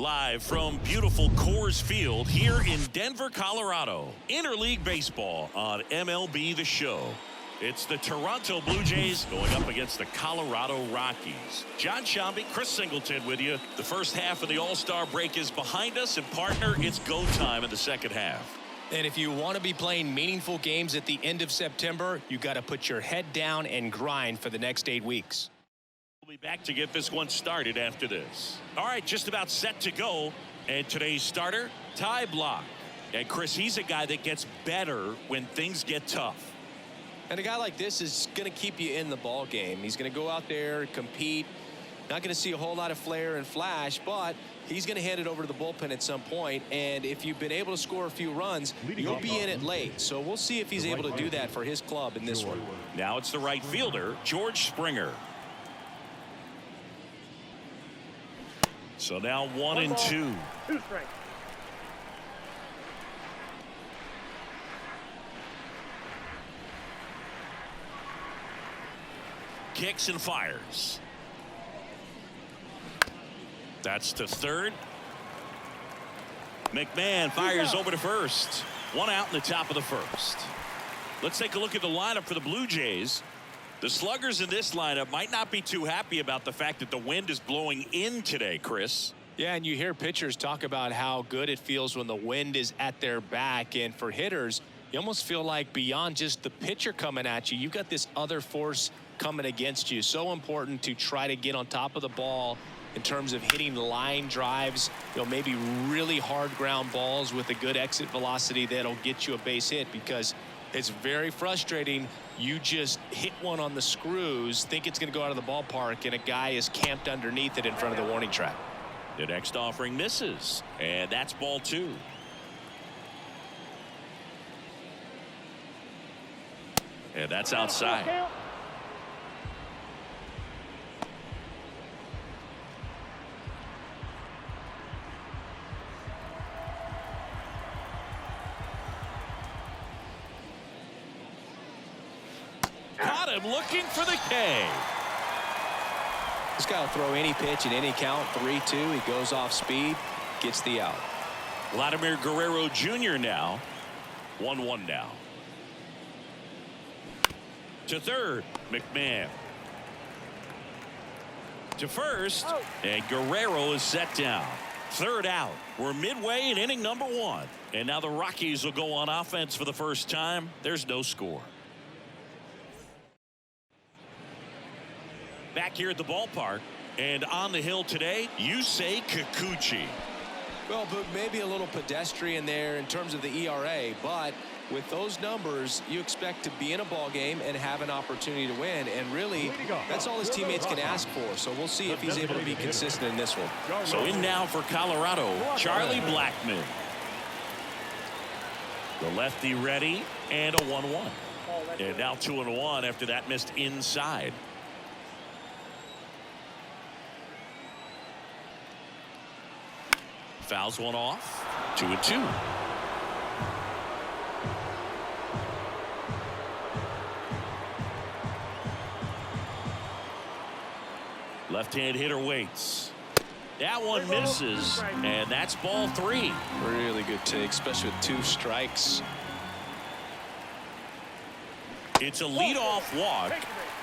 Live from beautiful Coors Field here in Denver, Colorado. Interleague Baseball on MLB The Show. It's the Toronto Blue Jays going up against the Colorado Rockies. John Shambi, Chris Singleton with you. The first half of the All-Star break is behind us, and partner, it's go time in the second half. And if you want to be playing meaningful games at the end of September, you got to put your head down and grind for the next 8 weeks. We'll be back to get this one started after this. All right, just about set to go. And today's starter, Ty Blach. And Chris, he's a guy that gets better when things get tough. And a guy like this is going to keep you in the ball game. He's going to go out there, compete. Not going to see a whole lot of flair and flash, but he's going to hand it over to the bullpen at some point. And if you've been able to score a few runs, you'll be in it late. So we'll see if he's able to do that for his club in this one. Now it's the right fielder, George Springer. So now 1-2. Kicks and fires. That's to third. McMahon fires over to first. One out in the top of the first. Let's take a look at the lineup for the Blue Jays. The sluggers in this lineup might not be too happy about the fact that the wind is blowing in today, Chris. Yeah, and you hear pitchers talk about how good it feels when the wind is at their back. And for hitters, you almost feel like beyond just the pitcher coming at you, you've got this other force coming against you. So important to try to get on top of the ball in terms of hitting line drives, maybe really hard ground balls with a good exit velocity that'll get you a base hit, because it's very frustrating. You just hit one on the screws, think it's going to go out of the ballpark, and a guy is camped underneath it in front of the warning track. The next offering misses, and that's ball 2. And that's outside. Got him looking for the K. This guy will throw any pitch at any count. 3-2. He goes off speed, gets the out. Vladimir Guerrero Jr. now. 1-1 now. To third, McMahon. To first, and Guerrero is set down. Third out. We're midway in inning number 1. And now the Rockies will go on offense for the first time. There's no score. Back here at the ballpark, and on the hill today, Yusei Kikuchi. Well, but maybe a little pedestrian there in terms of the ERA, but with those numbers, you expect to be in a ball game and have an opportunity to win, and really, that's all his teammates can ask for. So we'll see if he's able to be consistent in this one. So in now for Colorado, Charlie Blackmon. The lefty ready, and a 1-1. And now 2-1 after that missed inside. Fouls one off. 2-2. Left-hand hitter waits. That one misses, and that's ball 3. Really good take, especially with 2 strikes. It's a leadoff walk,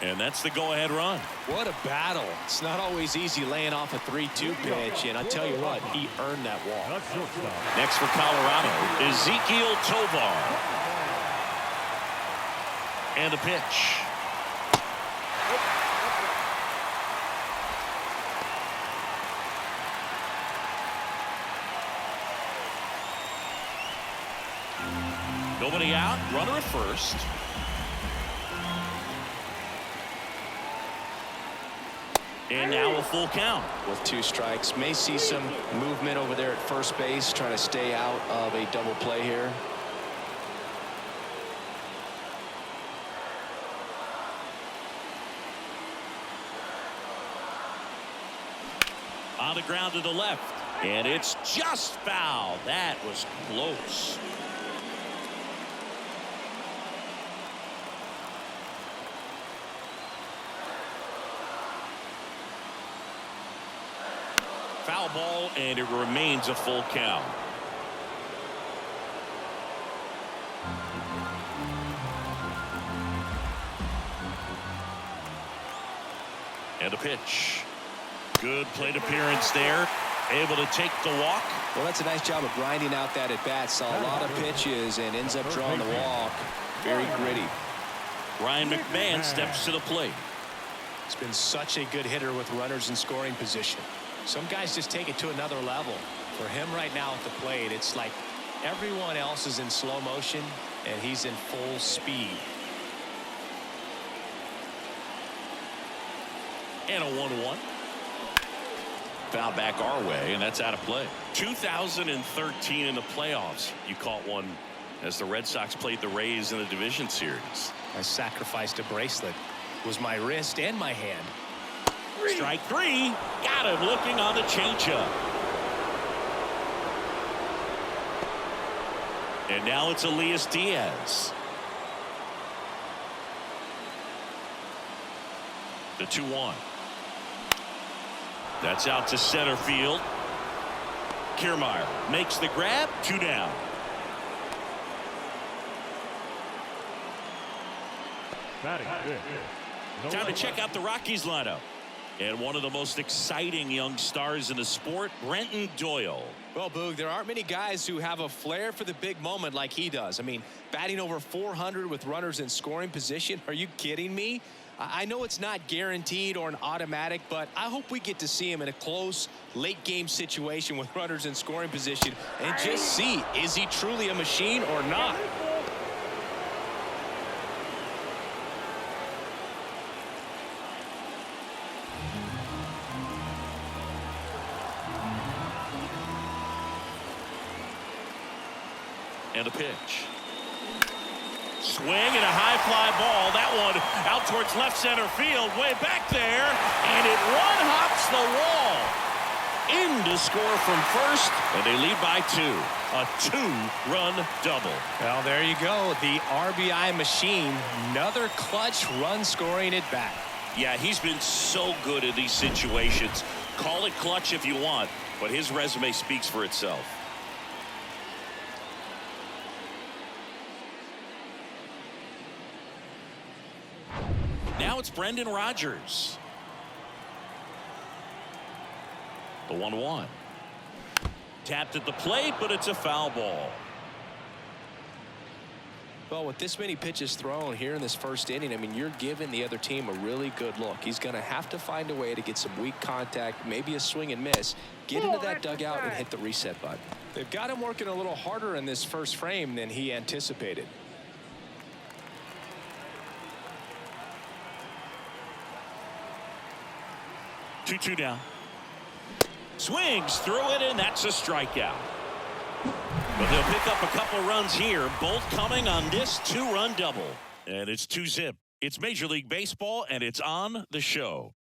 and that's the go-ahead run. What a battle. It's not always easy laying off a 3-2 pitch, and I tell you what, he earned that walk. Next for Colorado, Ezequiel Tovar. And the pitch. Nobody out, runner at first. And now a full count. With 2 strikes, may see some movement over there at first base, trying to stay out of a double play here. On the ground to the left, and it's just foul. That was close. foul ball, and it remains a full count. And a pitch. Good plate appearance there. Able to take the walk. Well, that's a nice job of grinding out that at bat. Saw a lot of pitches and ends up drawing the walk. Very gritty. Ryan McMahon steps to the plate. He's been such a good hitter with runners in scoring position. Some guys just take it to another level. For him right now at the plate, it's like everyone else is in slow motion and he's in full speed. And a 1-1. Foul back our way, and that's out of play. 2013 in the playoffs. You caught one as the Red Sox played the Rays in the division series. I sacrificed a bracelet. It was my wrist and my hand. Strike three. Got him looking on the changeup. And now it's Elias Diaz. The 2-1. That's out to center field. Kiermaier makes the grab. 2 down. Time to check out the Rockies lineup. And one of the most exciting young stars in the sport, Brenton Doyle. Well, Boog, there aren't many guys who have a flair for the big moment like he does. I mean, batting over 400 with runners in scoring position. Are you kidding me? I know it's not guaranteed or an automatic, but I hope we get to see him in a close late game situation with runners in scoring position and just see, is he truly a machine or not? And a pitch. Swing and a high fly ball. That one out towards left center field. Way back there. And it one-hops the wall. In to score from first. And they lead by 2. A 2-run double. Well, there you go. The RBI machine. Another clutch run scoring at bat. Yeah, he's been so good in these situations. Call it clutch if you want, but his resume speaks for itself. Now it's Brendan Rodgers. The 1-1. Tapped at the plate, but it's a foul ball. Well, with this many pitches thrown here in this first inning, I mean, you're giving the other team a really good look. He's going to have to find a way to get some weak contact, maybe a swing and miss, get into that dugout and hit the reset button. They've got him working a little harder in this first frame than he anticipated. Two down. Swings through it, and that's a strikeout. But they'll pick up a couple runs here, both coming on this 2-run double. And it's 2-zip. It's Major League Baseball, and it's on the show.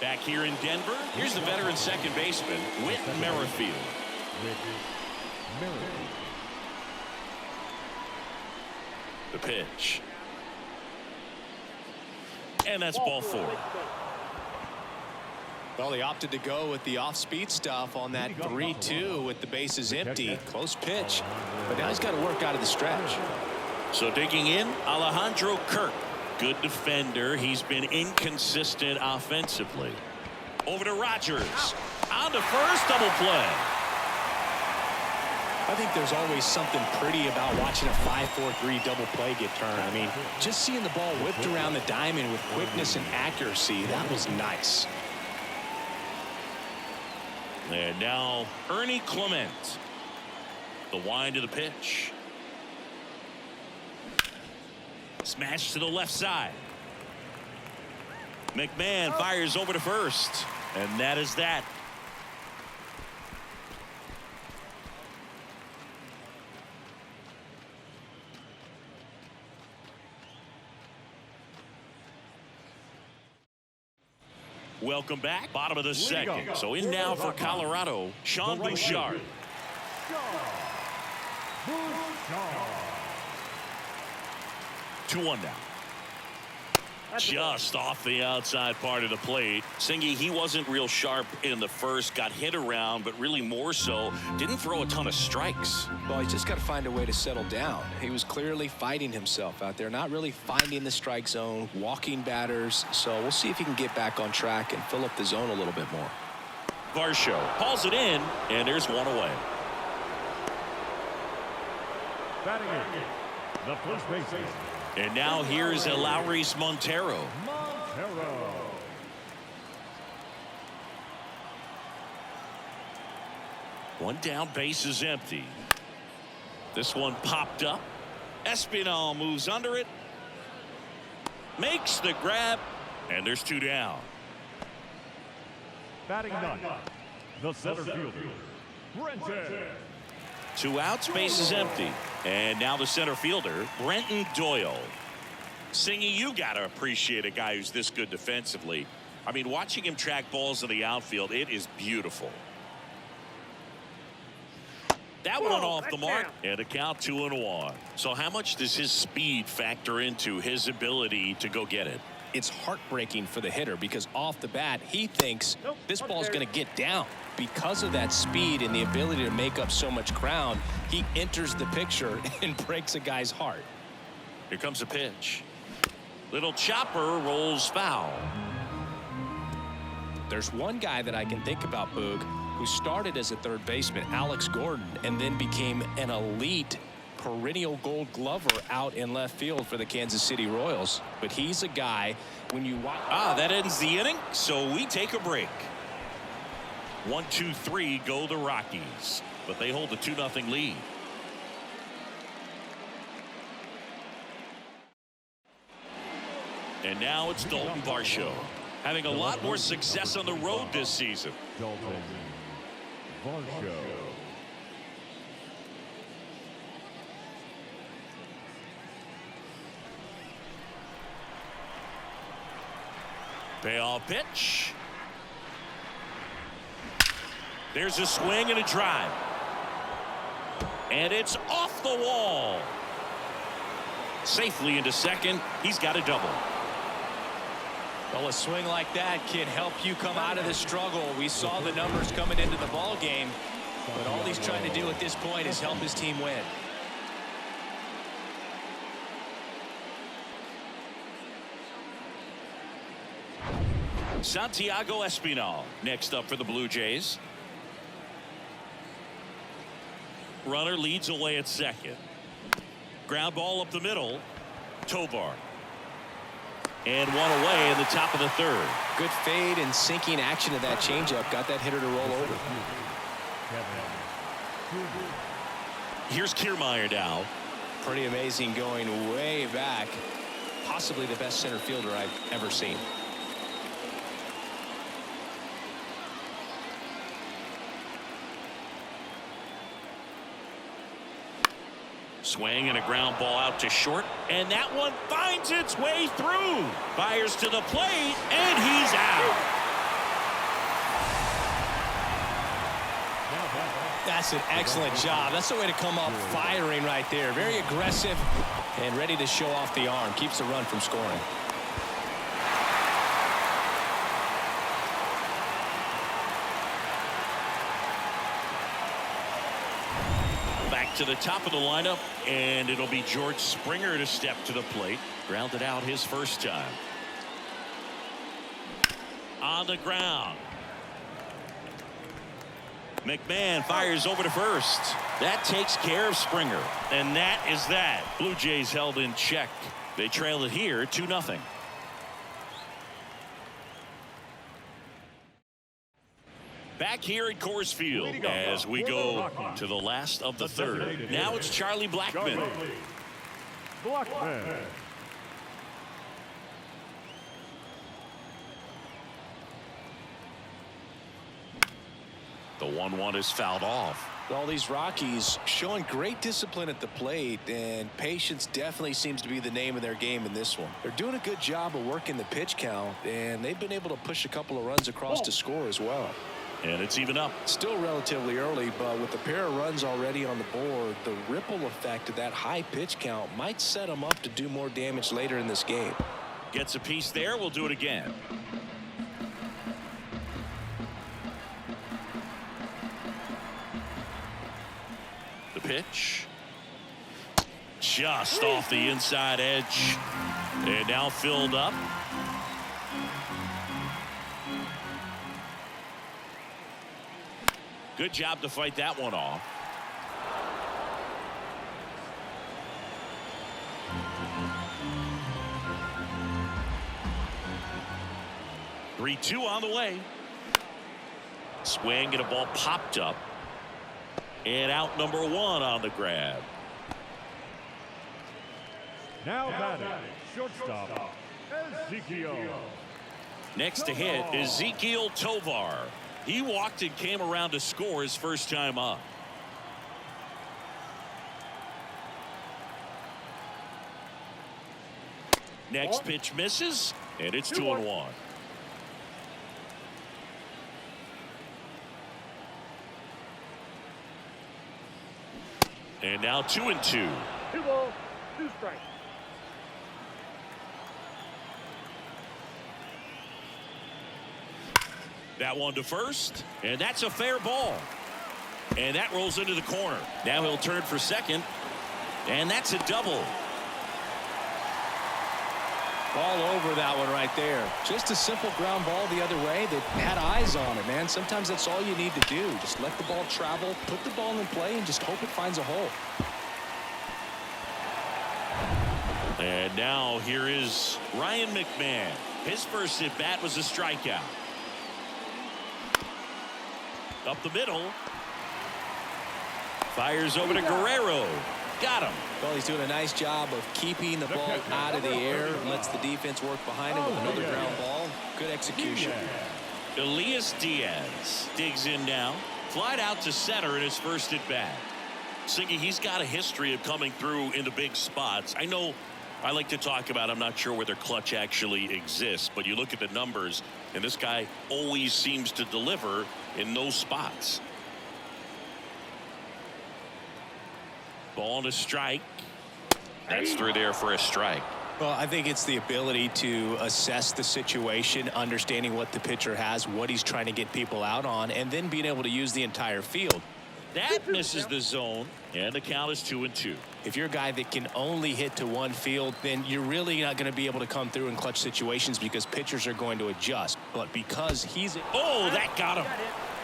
Back here in Denver, here's the veteran second baseman, Whit Merrifield. The pitch. And that's ball 4. Well, they opted to go with the off-speed stuff on that 3-2 with the bases empty. Close pitch, but now he's got to work out of the stretch. So digging in, Alejandro Kirk. Good defender. He's been inconsistent offensively. Over to Rodgers. On to first, double play. I think there's always something pretty about watching a 5-4-3 double play get turned. I mean, just seeing the ball whipped around the diamond with quickness and accuracy, that was nice. And now Ernie Clement. The wind of the pitch. Smash to the left side. McMahon fires over to first. And that is that. Welcome back. Bottom of the second. So in now for Colorado, Sean Bouchard. 2-1 now. Just off the outside part of the plate. Singy, he wasn't real sharp in the first, got hit around, but really more so, didn't throw a ton of strikes. Well, he's just got to find a way to settle down. He was clearly fighting himself out there, not really finding the strike zone, walking batters. So we'll see if he can get back on track and fill up the zone a little bit more. Varsho hauls it in, and there's one away. Batting in, the first baseman. And now here's Eleuris Montero. One down, base is empty. This one popped up. Espinal moves under it. Makes the grab. And there's 2 down. Batting ninth, the center fielder, Brenton. 2 outs, base is empty. And now the center fielder, Brenton Doyle. Singy, you got to appreciate a guy who's this good defensively. I mean, watching him track balls in the outfield, it is beautiful. That one off the mark, and a count 2-1. So how much does his speed factor into his ability to go get it? It's heartbreaking for the hitter because off the bat, he thinks this ball's going to get down. Because of that speed and the ability to make up so much ground, he enters the picture and breaks a guy's heart. Here comes a pitch. Little chopper rolls foul. There's one guy that I can think about, Boog, who started as a third baseman, Alex Gordon, and then became an elite perennial gold glover out in left field for the Kansas City Royals. But he's a guy, when you watch... That ends the inning, so we take a break. 1, 2, 3 go the Rockies, but they hold a 2-0 lead. And now it's Dalton Varsho, having a lot more success on the road this season. Dalton Varsho. Payoff pitch. There's a swing and a drive. And it's off the wall. Safely into second. He's got a double. Well, a swing like that can help you come out of the struggle. We saw the numbers coming into the ball game, but all he's trying to do at this point is help his team win. Santiago Espinal next up for the Blue Jays. Runner leads away at second. Ground ball up the middle. Tovar. And one away in the top of the third. Good fade and sinking action of that changeup got that hitter to roll over. Here's Kiermaier now. Pretty amazing, going way back. Possibly the best center fielder I've ever seen. Swing and a ground ball out to short, and that one finds its way through. Fires to the plate, and he's out. That's an excellent job. That's the way to come up firing right there. Very aggressive and ready to show off the arm. Keeps the run from scoring. Back to the top of the lineup, and it'll be George Springer to step to the plate. Grounded out his first time. On the ground. McMahon fires over to first. That takes care of Springer. And that is that. Blue Jays held in check. They trail it here 2-0. Back here at Coors Field as we go to the last of the third. Now it's Charlie Blackmon. The 1-1 is fouled off. All these Rockies showing great discipline at the plate, and patience definitely seems to be the name of their game in this one. They're doing a good job of working the pitch count, and they've been able to push a couple of runs across to score as well. And it's even up. Still relatively early, but with a pair of runs already on the board, the ripple effect of that high pitch count might set them up to do more damage later in this game. Gets a piece there. We'll do it again. The pitch. Just off the inside edge. And now filled up. Good job to fight that one off. Three-two on the way. Swing and a ball popped up. And out number one on the grab. Now batting, shortstop, Ezekiel. Next to hit, Ezekiel Tovar. He walked and came around to score his first time up. Next pitch misses, and it's 2-1. And now 2-2. 2 balls, 2 strikes. That one to first, and that's a fair ball. And that rolls into the corner. Now he'll turn for second, and that's a double. All over that one right there. Just a simple ground ball the other way that had eyes on it, man. Sometimes that's all you need to do. Just let the ball travel, put the ball in play, and just hope it finds a hole. And now here is Ryan McMahon. His first at bat was a strikeout. Up the middle. Fires over to Guerrero. Got him. Well, he's doing a nice job of keeping the ball out of the air. Lets the defense work behind him with another ground ball. Good execution. Elias Diaz digs in now. Flied out to center in his first at bat. Singy, he's got a history of coming through into big spots. I know I like to talk about, I'm not sure whether clutch actually exists, but you look at the numbers, and this guy always seems to deliver in those spots. Ball and a strike. That's through there for a strike. Well, I think it's the ability to assess the situation, understanding what the pitcher has, what he's trying to get people out on, and then being able to use the entire field. That misses the zone, and the count is 2-2. If you're a guy that can only hit to one field, then you're really not going to be able to come through in clutch situations because pitchers are going to adjust. But because he's... Oh, that got him.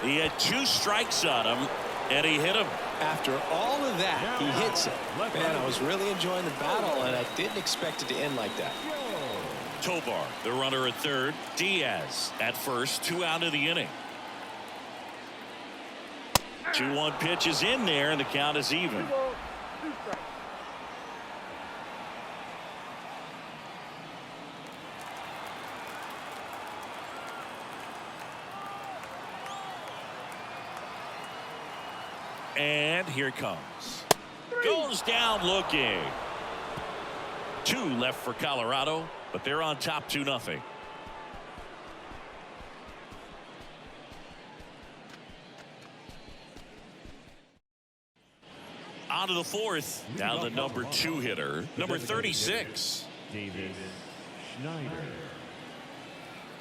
He had 2 strikes on him, and he hit him. After all of that, he hits it. Man, I was really enjoying the battle, and I didn't expect it to end like that. Tovar, the runner at third. Diaz at first, 2 out of the inning. 2-1 pitch is in there, and the count is even. And here it comes. Goes down looking. 2 left for Colorado, but they're on top 2-0. On to the fourth. Now the number 2 hitter, number 36. David Schneider.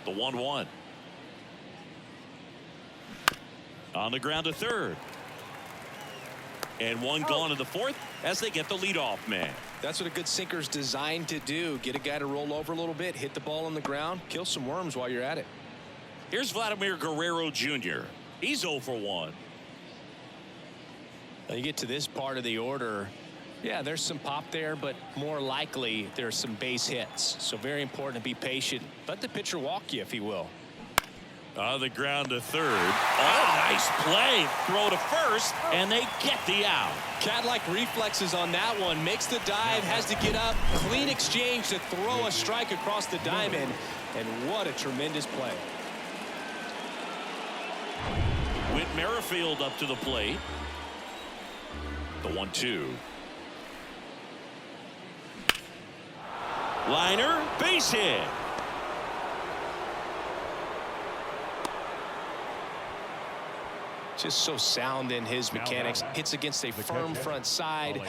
The 1-1. On the ground to third. And one gone in the fourth as they get the leadoff man. That's what a good sinker's designed to do. Get a guy to roll over a little bit, hit the ball on the ground, kill some worms while you're at it. Here's Vladimir Guerrero Jr. He's 0 for 1. Now you get to this part of the order. Yeah, there's some pop there, but more likely there's some base hits. So very important to be patient. Let the pitcher walk you if he will. On the ground to third. Oh, nice play. Throw to first, and they get the out. Cat-like reflexes on that one. Makes the dive, has to get up. Clean exchange to throw a strike across the diamond. And what a tremendous play. Whit Merrifield up to the plate. The 1-2. Liner, base hit. Just so sound in his mechanics. Hits against a firm front side,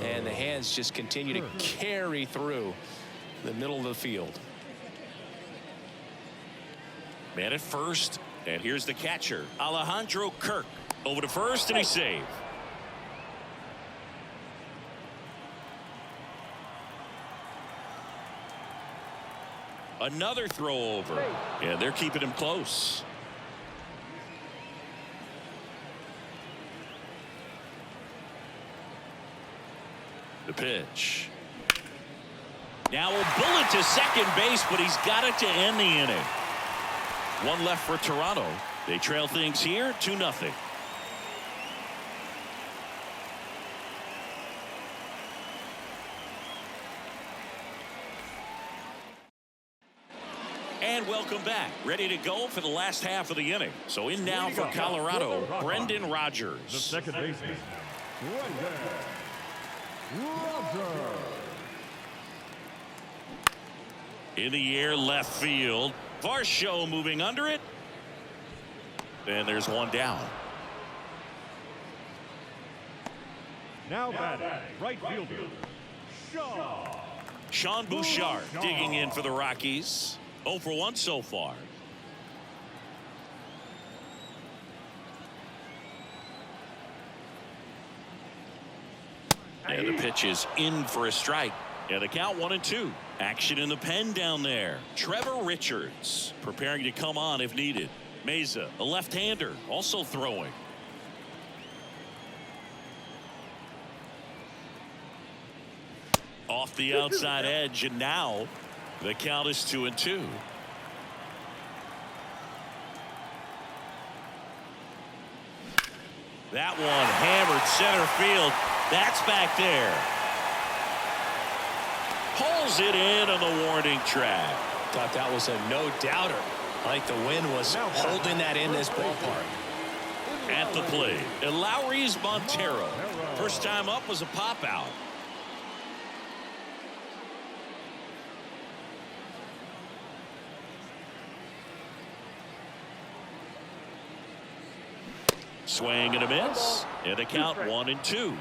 and the hands just continue to carry through the middle of the field. Man at first, and here's the catcher, Alejandro Kirk. Over to first, and he's safe. Another throw over. Yeah, they're keeping him close. The pitch. Now a bullet to second base, but he's got it to end the inning. One left for Toronto. They trail things here 2-0. And welcome back. Ready to go for the last half of the inning. So in now for Colorado, Brendan Rodgers. The second baseman, Brendan Rodgers. In the air, left field. Varsho moving under it. And there's one down. Now batting, right fielder, Sean Bouchard digging in for the Rockies. 0 for 1 so far. And the pitch is in for a strike. And the count 1-2. Action in the pen down there. Trevor Richards preparing to come on if needed. Meza, a left-hander, also throwing. Off the outside edge, and now the count is 2-2. That one hammered center field. That's back there. Pulls it in on the warning track. Thought that was a no-doubter. Like the wind was holding that in this ballpark. At the plate, Lowry's Montero. First time up was a pop-out. Swing and a miss. And the count 1-2.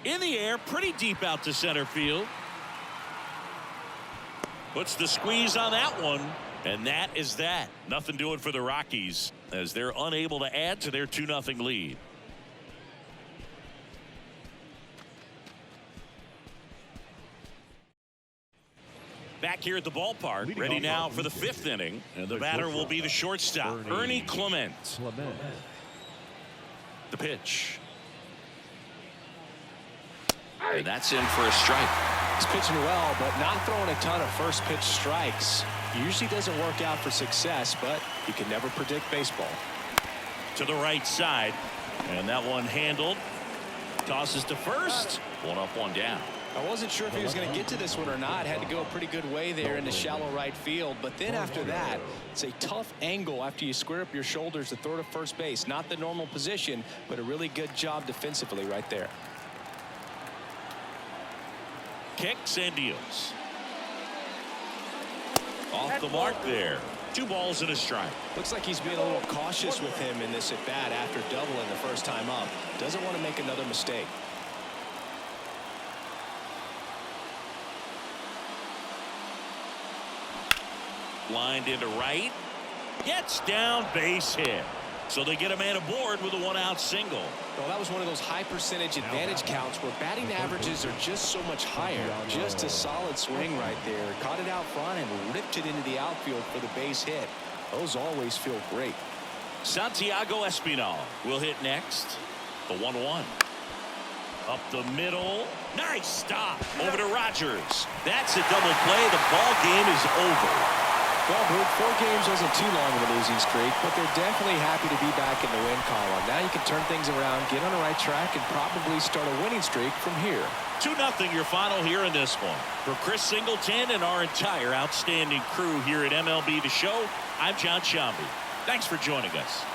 In the air, pretty deep out to center field. Puts the squeeze on that one. And that is that. Nothing doing for the Rockies as they're unable to add to their 2-0 lead. Back here at the ballpark, ready now for the 5th inning. And the batter will be the shortstop, Ernie Clement. The pitch. And that's in for a strike. He's pitching well, but not throwing a ton of first pitch strikes. Usually doesn't work out for success, but you can never predict baseball. To the right side, and that one handled. Tosses to first. 1 up, 1 down. I wasn't sure if he was going to get to this one or not. Had to go a pretty good way there into shallow right field. But then after that, it's a tough angle after you square up your shoulders to throw to first base. Not the normal position, but a really good job defensively right there. Kicks and deals. Off the mark there. 2 balls and a strike. Looks like he's being a little cautious with him in this at bat after doubling the first time up. Doesn't want to make another mistake. Lined into right. Gets down, base hit. So they get a man aboard with a 1-out single. Well, that was one of those high percentage advantage counts where batting averages are just so much higher. Just a solid swing right there. Caught it out front and ripped it into the outfield for the base hit. Those always feel great. Santiago Espinal will hit next. The 1-1. Up the middle. Nice stop. Over to Rodgers. That's a double play. The ball game is over. Well, Boog, 4 games wasn't too long of a losing streak, but they're definitely happy to be back in the win column. Now you can turn things around, get on the right track, and probably start a winning streak from here. 2-0 your final here in this one. For Chris Singleton and our entire outstanding crew here at MLB The Show, I'm John Shambi. Thanks for joining us.